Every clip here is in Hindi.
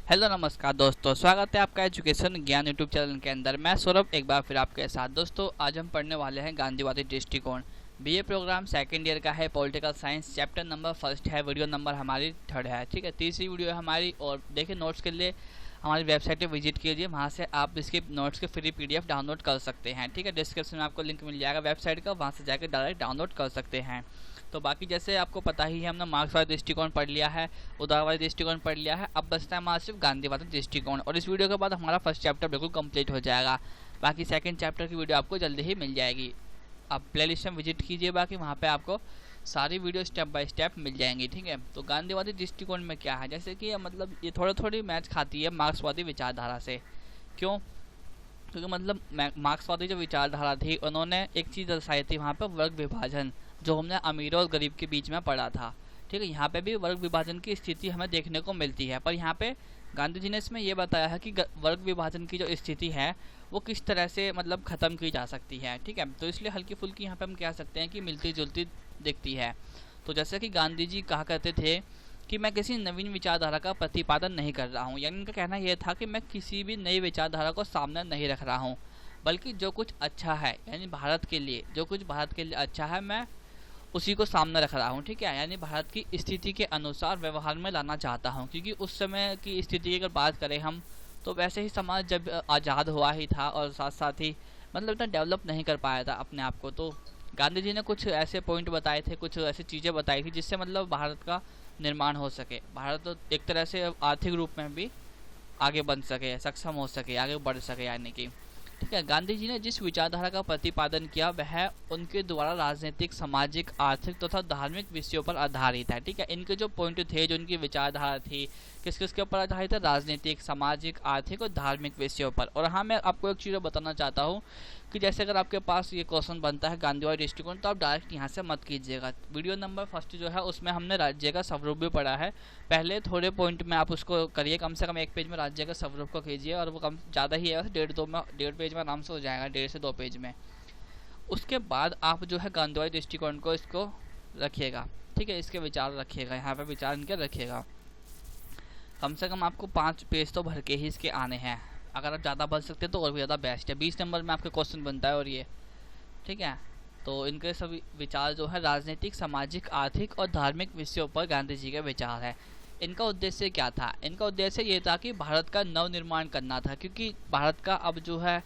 हेलो नमस्कार दोस्तों, स्वागत है आपका एजुकेशन ज्ञान यूट्यूब चैनल के अंदर। मैं सौरभ एक बार फिर आपके साथ। दोस्तों आज हम पढ़ने वाले हैं गांधीवादी दृष्टिकोण। बीए प्रोग्राम सेकंड ईयर का है, political science, chapter number first है, वीडियो नंबर हमारी थर्ड है। ठीक है, तीसरी वीडियो है हमारी। और देखिए नोट्स के लिए हमारी वेबसाइट पर विजिट कीजिए, वहाँ से आप इसके नोट्स के फ्री PDF डाउनलोड कर सकते हैं। ठीक है, डिस्क्रिप्शन में आपको लिंक मिल जाएगा वेबसाइट का, वहाँ से जाकर डायरेक्ट डाउनलोड कर सकते हैं। तो बाकी जैसे आपको पता ही है, हमने मार्क्सवादी दृष्टिकोण पढ़ लिया है, उदारवादी दृष्टिकोण पढ़ लिया है, अब बचता है हमारा सिर्फ गांधीवादी दृष्टिकोण। और इस वीडियो के बाद हमारा फर्स्ट चैप्टर बिल्कुल कंप्लीट हो जाएगा। बाकी सेकंड चैप्टर की वीडियो आपको जल्दी ही मिल जाएगी। आप प्लेलिस्ट में विजिट कीजिए, बाकी वहाँ पे आपको सारी वीडियो स्टेप बाय स्टेप मिल जाएंगी। ठीक है, तो गांधीवादी दृष्टिकोण में क्या है, जैसे कि मतलब ये थोड़ी मैच खाती है मार्क्सवादी विचारधारा से। क्यों? क्योंकि मतलब मार्क्सवादी जो विचारधारा थी, उन्होंने एक चीज़ दर्शाई थी वहाँ पर, वर्ग विभाजन, जो हमने अमीरों और गरीब के बीच में पढ़ा था। ठीक है, यहाँ पे भी वर्ग विभाजन की स्थिति हमें देखने को मिलती है, पर यहाँ पे गांधी जी ने इसमें यह बताया है कि वर्ग विभाजन की जो स्थिति है वो किस तरह से मतलब ख़त्म की जा सकती है। ठीक है, तो इसलिए हल्की फुल्की यहाँ पे हम कह सकते हैं कि मिलती जुलती दिखती है। तो जैसे कि गांधी जी कहा करते थे कि मैं किसी नवीन विचारधारा का प्रतिपादन नहीं कर रहा हूँ, यानी इनका कहना यह था कि मैं किसी भी नई विचारधारा को सामने नहीं रख रहा हूँ, बल्कि जो कुछ अच्छा है, यानी भारत के लिए जो कुछ भारत के लिए अच्छा है, मैं उसी को सामने रख रहा हूँ। ठीक है, यानी भारत की स्थिति के अनुसार व्यवहार में लाना चाहता हूँ, क्योंकि उस समय की स्थिति की अगर बात करें हम, तो वैसे ही समाज जब आज़ाद हुआ ही था और साथ साथ ही मतलब इतना डेवलप नहीं कर पाया था अपने आप को। तो गांधी जी ने कुछ ऐसे पॉइंट बताए थे, कुछ ऐसी चीज़ें बताई थी जिससे मतलब भारत का निर्माण हो सके, भारत तो एक तरह से आर्थिक रूप में भी आगे बन सके, सक्षम हो सके, आगे बढ़ सके, यानी कि। ठीक है, गांधी जी ने जिस विचारधारा का प्रतिपादन किया वह उनके द्वारा राजनीतिक, सामाजिक, आर्थिक तथा धार्मिक विषयों पर आधारित है। ठीक है, इनके जो पॉइंट थे, जो इनकी विचारधारा थी, किस किस के ऊपर आधारित है? राजनीतिक, सामाजिक, आर्थिक और धार्मिक विषयों पर। और हाँ, मैं आपको एक चीज़ बताना चाहता हूँ कि जैसे अगर आपके पास ये क्वेश्चन बनता है गांधीवादी दृष्टिकोण, तो आप डायरेक्ट यहाँ से मत कीजिएगा। वीडियो नंबर फर्स्ट जो है उसमें हमने राज्य का स्वरूप भी पढ़ा है। पहले थोड़े पॉइंट में आप उसको करिए, कम से कम एक पेज में राज्य का स्वरूप को कीजिए, और वो कम ज़्यादा ही है, डेढ़ पेज में आराम से हो जाएगा, 1.5 से 2 पेज में। उसके बाद आप जो है गांधीवादी दृष्टिकोण को इसको रखिएगा। ठीक है, इसके विचार रखिएगा, यहाँ पर विचार इनके रखिएगा। कम से कम आपको 5 पेज तो भर के ही इसके आने हैं। अगर आप ज़्यादा बन सकते हैं तो और भी ज़्यादा बेस्ट है। 20 नंबर में आपका क्वेश्चन बनता है और ये। ठीक है, तो इनके सभी विचार जो है राजनीतिक, सामाजिक, आर्थिक और धार्मिक विषयों पर गांधी जी के विचार है। इनका उद्देश्य क्या था? इनका उद्देश्य ये था कि भारत का नवनिर्माण करना था, क्योंकि भारत का अब जो है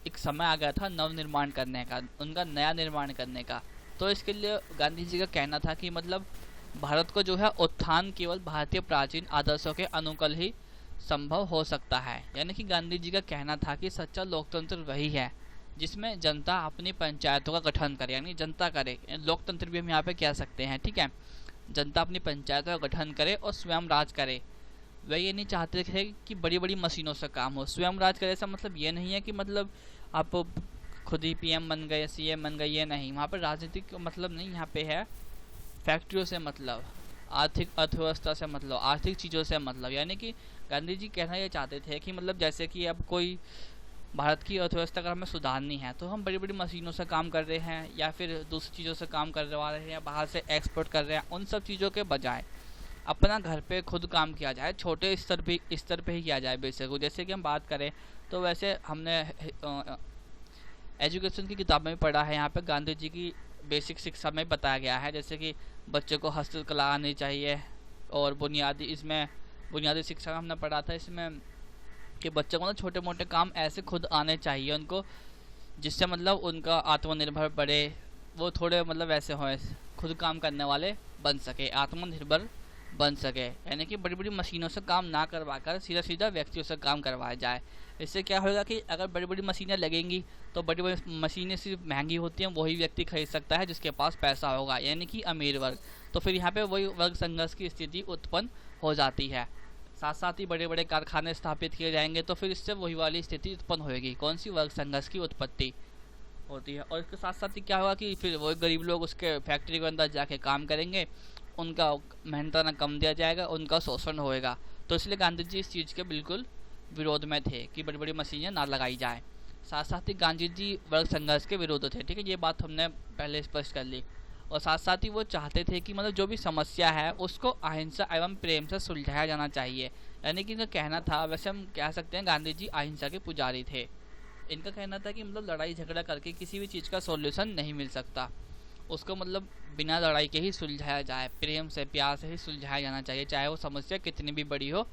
एक समय आ गया था नवनिर्माण करने का, उनका नया निर्माण करने का। तो इसके लिए गांधी जी का कहना था कि मतलब भारत को जो है उत्थान केवल भारतीय प्राचीन आदर्शों के अनुकूल ही संभव हो सकता है। यानी कि गांधी जी का कहना था कि सच्चा लोकतंत्र वही है जिसमें जनता अपनी पंचायतों का गठन करे, यानी जनता करे, लोकतंत्र भी हम यहाँ पे कह सकते हैं। ठीक है, जनता अपनी पंचायतों का गठन करे और स्वयं राज करे। वह ये नहीं चाहते थे कि बड़ी बड़ी मशीनों से काम हो। स्वयं राज करे ऐसा मतलब ये नहीं है कि मतलब आप खुद ही PM बन गए, CM बन गए, ये नहीं। वहाँ पर राजनीतिक मतलब नहीं, यहाँ पे है फैक्ट्रियों से मतलब, आर्थिक अर्थव्यवस्था से मतलब, आर्थिक चीज़ों से मतलब। यानी कि गांधी जी कहना ये चाहते थे कि मतलब जैसे कि अब कोई भारत की अर्थव्यवस्था अगर हमें सुधारनी है, तो हम बड़ी बड़ी मशीनों से काम कर रहे हैं या फिर दूसरी चीज़ों से काम करवा रहे हैं या बाहर से एक्सपोर्ट कर रहे हैं, उन सब चीज़ों के बजाय अपना घर पे खुद काम किया जाए, छोटे स्तर पे ही किया जाए बेसिक। जैसे कि हम बात करें तो वैसे हमने एजुकेशन की किताब में पढ़ा है, यहाँ पे गांधी जी की बेसिक शिक्षा में बताया गया है, जैसे कि बच्चों को हस्तकला आनी चाहिए, और बुनियादी शिक्षा हमने पढ़ा था इसमें कि बच्चों को ना छोटे मोटे काम ऐसे खुद आने चाहिए उनको, जिससे मतलब उनका आत्मनिर्भर बढ़े, वो थोड़े मतलब ऐसे हों, खुद काम करने वाले बन सके, आत्मनिर्भर बन सके। यानी कि बड़ी बड़ी मशीनों से काम ना करवा कर सीधा सीधा व्यक्तियों से काम करवाया जाए। इससे क्या होगा कि अगर बड़ी बड़ी मशीनें लगेंगी तो बड़ी बड़ी मशीनें सिर्फ महंगी होती हैं, वही व्यक्ति खरीद सकता है जिसके पास पैसा होगा, यानी कि अमीर वर्ग। तो फिर यहाँ पे वही वर्ग संघर्ष की स्थिति उत्पन्न हो जाती है। साथ साथ ही बड़े बड़े कारखाने स्थापित किए जाएंगे, तो फिर इससे वही वाली स्थिति उत्पन्न होगी, कौन सी? वर्ग संघर्ष की उत्पत्ति होती है। और इसके साथ साथ ही क्या होगा कि फिर वही गरीब लोग उसके फैक्ट्री के अंदर जाके काम करेंगे, उनका मेहनताना कम दिया जाएगा, उनका शोषण होएगा। तो इसलिए गांधी जी इस चीज़ के बिल्कुल विरोध में थे कि बड़ी बड़ी मशीनें ना लगाई जाए। साथ साथ ही गांधी जी वर्ग संघर्ष के विरोध थे। ठीक है, ये बात हमने पहले स्पष्ट कर ली। और साथ साथ ही वो चाहते थे कि मतलब जो भी समस्या है उसको अहिंसा एवं प्रेम से सुलझाया जाना चाहिए। यानी कि इनका कहना था, वैसे हम कह सकते हैं गांधी जी अहिंसा के पुजारी थे। इनका कहना था कि मतलब लड़ाई झगड़ा करके किसी भी चीज़ का सॉल्यूशन नहीं मिल सकता, उसको मतलब बिना लड़ाई के ही सुलझाया जाए, प्रेम से प्यार से ही सुलझाया जाना चाहिए, चाहे वो समस्या कितनी भी बड़ी हो,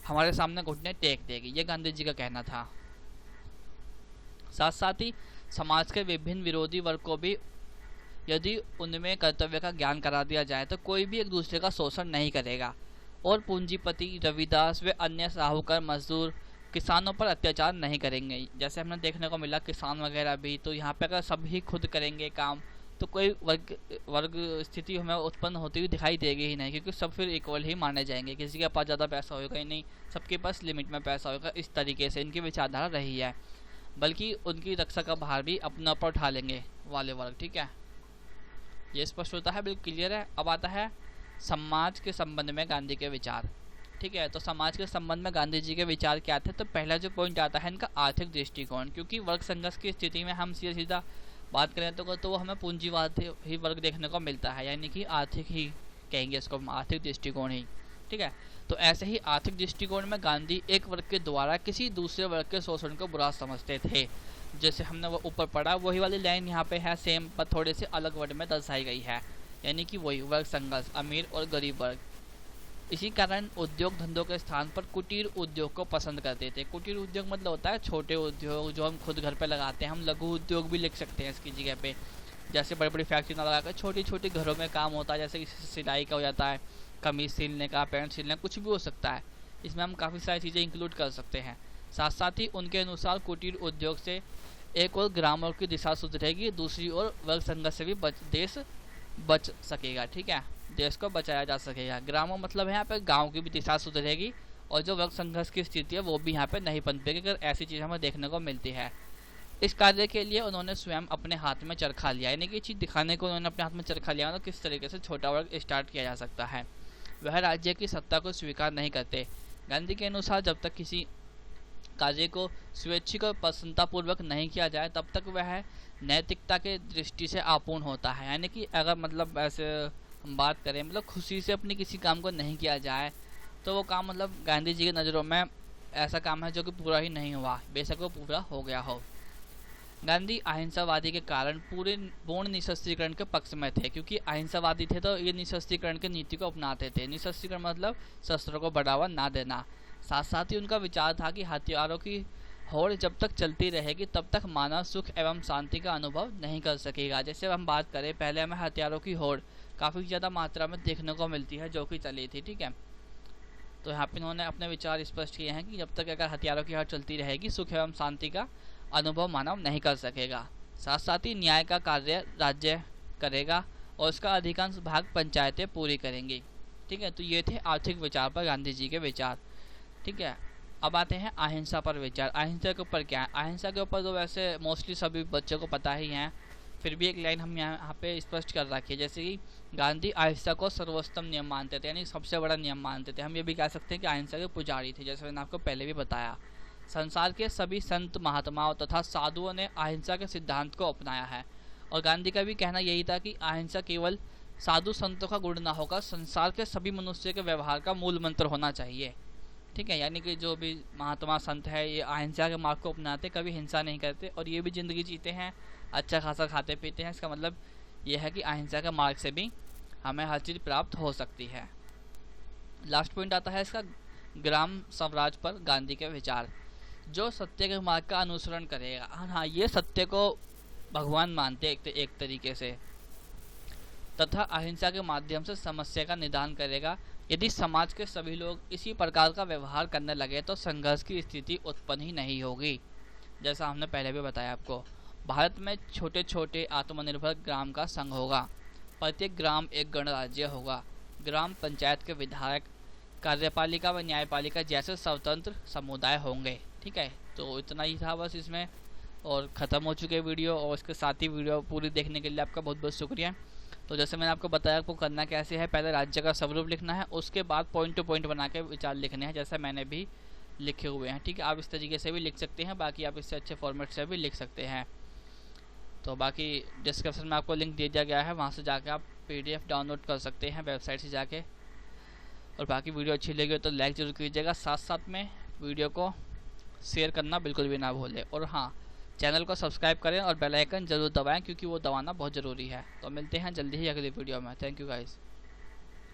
हमारे सामने घुटने टेक देगी, ये गांधी जी का कहना था। साथ साथ ही समाज के विभिन्न विरोधी वर्ग को भी यदि उनमें कर्तव्य का ज्ञान करा दिया जाए तो कोई भी एक दूसरे का शोषण नहीं करेगा और पूंजीपति, रविदास व अन्य साहूकार, मजदूर, किसानों पर अत्याचार नहीं करेंगे। जैसे हमने देखने को मिला किसान वगैरह भी, तो यहाँ पे अगर सभी खुद करेंगे काम तो कोई वर्ग स्थिति हमें उत्पन्न होती हुई दिखाई देगी ही नहीं, क्योंकि सब फिर इक्वल ही माने जाएंगे, किसी के पास ज़्यादा पैसा होगा ही नहीं, सबके पास लिमिट में पैसा होगा। इस तरीके से इनकी विचारधारा रही है, बल्कि उनकी रक्षा का भार भी अपने ऊपर उठा लेंगे वाले वर्ग। ठीक है, ये स्पष्ट होता है, बिल्कुल क्लियर है। अब आता है समाज के संबंध में गांधी के विचार। ठीक है, तो समाज के संबंध में गांधी जी के विचार क्या थे? तो पहला जो पॉइंट आता है इनका आर्थिक दृष्टिकोण, क्योंकि वर्ग संघर्ष की स्थिति में हम सीधा सीधा बात करें तो हमें पूंजीवाद ही वर्ग देखने को मिलता है, यानी कि आर्थिक ही कहेंगे इसको, आर्थिक दृष्टिकोण ही। ठीक है, तो ऐसे ही आर्थिक दृष्टिकोण में गांधी एक वर्ग के द्वारा किसी दूसरे वर्ग के शोषण को बुरा समझते थे। जैसे हमने वो ऊपर पढ़ा, वही वाली लाइन यहाँ पे है सेम, पर थोड़े से अलग वर्ड में दर्शाई गई है, यानी कि वही वर्ग संघर्ष, अमीर और गरीब वर्ग। इसी कारण उद्योग धंधों के स्थान पर कुटीर उद्योग को पसंद करते थे। कुटीर उद्योग मतलब होता है छोटे उद्योग जो हम खुद घर पे लगाते हैं, हम लघु उद्योग भी लिख सकते हैं इसकी जगह पे। जैसे बड़ी बड़ी फैक्ट्री ना लगाकर छोटी छोटी घरों में काम होता है, जैसे सिलाई का हो जाता है, कमीज सिलने का, पैंट सिलने का, कुछ भी हो सकता है। इसमें हम काफ़ी सारी चीज़ें इंक्लूड कर सकते हैं। साथ साथ ही उनके अनुसार कुटीर उद्योग से एक और ग्रामों की दिशा सुधरेगी, दूसरी ओर वर्ग संघर्ष से भी देश बच सकेगा। ठीक है, देश को बचाया जा सकेगा। ग्रामों मतलब है यहाँ पे गांव की भी दिशा सुधरेगी और जो वर्ग संघर्ष की स्थिति है वो भी यहाँ पे नहीं पनपेगी, अगर ऐसी चीज़ हमें देखने को मिलती है। इस कार्य के लिए उन्होंने स्वयं अपने हाथ में चरखा लिया, यानी कि चीज़ दिखाने को उन्होंने अपने हाथ में चरखा लिया, तो किस तरीके से छोटा वर्ग स्टार्ट किया जा सकता है। वह राज्य की सत्ता को स्वीकार नहीं करते। गांधी के अनुसार जब तक किसी कार्य को स्वैच्छिक और प्रसन्नतापूर्वक नहीं किया जाए तब तक वह नैतिकता के दृष्टि से अपूर्ण होता है। यानी कि अगर मतलब ऐसे हम बात करें, मतलब खुशी से अपनी किसी काम को नहीं किया जाए तो वो काम मतलब गांधी जी की नज़रों में ऐसा काम है जो कि पूरा ही नहीं हुआ, बेशक वो पूरा हो गया हो। गांधी अहिंसावादी के कारण पूर्ण निशस्त्रीकरण के पक्ष में थे, क्योंकि अहिंसावादी थे तो ये निशस्त्रीकरण की नीति को अपनाते थे। निशस्त्रीकरण मतलब शस्त्रों को बढ़ावा ना देना। साथ साथ ही उनका विचार था कि हथियारों की होड़ जब तक चलती रहेगी तब तक मानव सुख एवं शांति का अनुभव नहीं कर सकेगा। जैसे हम बात करें, पहले हमें हथियारों की होड़ काफ़ी ज़्यादा मात्रा में देखने को मिलती है जो कि चली थी। ठीक है, तो यहाँ पे इन्होंने अपने विचार स्पष्ट किए हैं कि जब तक अगर हथियारों की होड़ चलती रहेगी सुख एवं शांति का अनुभव मानव नहीं कर सकेगा। साथ साथ ही न्याय का कार्य राज्य करेगा और उसका अधिकांश भाग पंचायतें पूरी करेंगी। ठीक है, तो ये थे आर्थिक विचार पर गांधी जी के विचार। ठीक है, अब आते हैं अहिंसा पर विचार। अहिंसा के ऊपर क्या है? अहिंसा के ऊपर तो वैसे मोस्टली सभी बच्चों को पता ही है, फिर भी एक लाइन हम यहाँ पे स्पष्ट कर रखी है, जैसे कि गांधी अहिंसा को सर्वोत्तम नियम मानते थे, यानी सबसे बड़ा नियम मानते थे। हम ये भी कह सकते हैं कि अहिंसा के पुजारी थे, जैसे मैंने आपको पहले भी बताया। संसार के सभी संत महात्माओं तथा साधुओं ने अहिंसा के सिद्धांत को अपनाया है और गांधी का भी कहना यही था कि अहिंसा केवल साधु संतों का गुण ना होकर संसार के सभी मनुष्य के व्यवहार का मूल मंत्र होना चाहिए। ठीक है, यानी कि जो भी महात्मा संत है ये अहिंसा के मार्ग को अपनाते, कभी हिंसा नहीं करते और ये भी ज़िंदगी जीते हैं, अच्छा खासा खाते पीते हैं। इसका मतलब ये है कि अहिंसा के मार्ग से भी हमें हर चीज़ प्राप्त हो सकती है। लास्ट पॉइंट आता है इसका ग्राम स्वराज पर गांधी के विचार। जो सत्य के मार्ग का अनुसरण करेगा, हाँ ये सत्य को भगवान मानते एक तरीके से, तथा अहिंसा के माध्यम से समस्या का निदान करेगा। यदि समाज के सभी लोग इसी प्रकार का व्यवहार करने लगे तो संघर्ष की स्थिति उत्पन्न ही नहीं होगी। जैसा हमने पहले भी बताया आपको, भारत में छोटे छोटे आत्मनिर्भर ग्राम का संघ होगा, प्रत्येक ग्राम एक गणराज्य होगा, ग्राम पंचायत के विधायक, कार्यपालिका व न्यायपालिका जैसे स्वतंत्र समुदाय होंगे। ठीक है, तो इतना ही था बस इसमें, और ख़त्म हो चुके वीडियो, और इसके साथ ही वीडियो पूरी देखने के लिए आपका बहुत बहुत शुक्रिया। तो जैसे मैंने आपको बताया आपको करना कैसे है, पहले राज्य का स्वरूप लिखना है, उसके बाद पॉइंट टू पॉइंट बना के विचार लिखने हैं, जैसा मैंने भी लिखे हुए हैं। ठीक है, आप इस तरीके से भी लिख सकते हैं, बाकी आप इससे अच्छे फॉर्मेट से भी लिख सकते हैं। तो बाकी डिस्क्रिप्शन में आपको लिंक दे दिया गया है, वहाँ से जाकर आप PDF डाउनलोड कर सकते हैं वेबसाइट से जाके। और बाकी वीडियो अच्छी लगी हो तो लाइक ज़रूर कीजिएगा, साथ साथ में वीडियो को शेयर करना बिल्कुल भी ना भूलें। और हाँ, चैनल को सब्सक्राइब करें और बेल आइकन ज़रूर दबाएं क्योंकि वो दबाना बहुत ज़रूरी है। तो मिलते हैं जल्दी ही अगली वीडियो में। Thank you guys.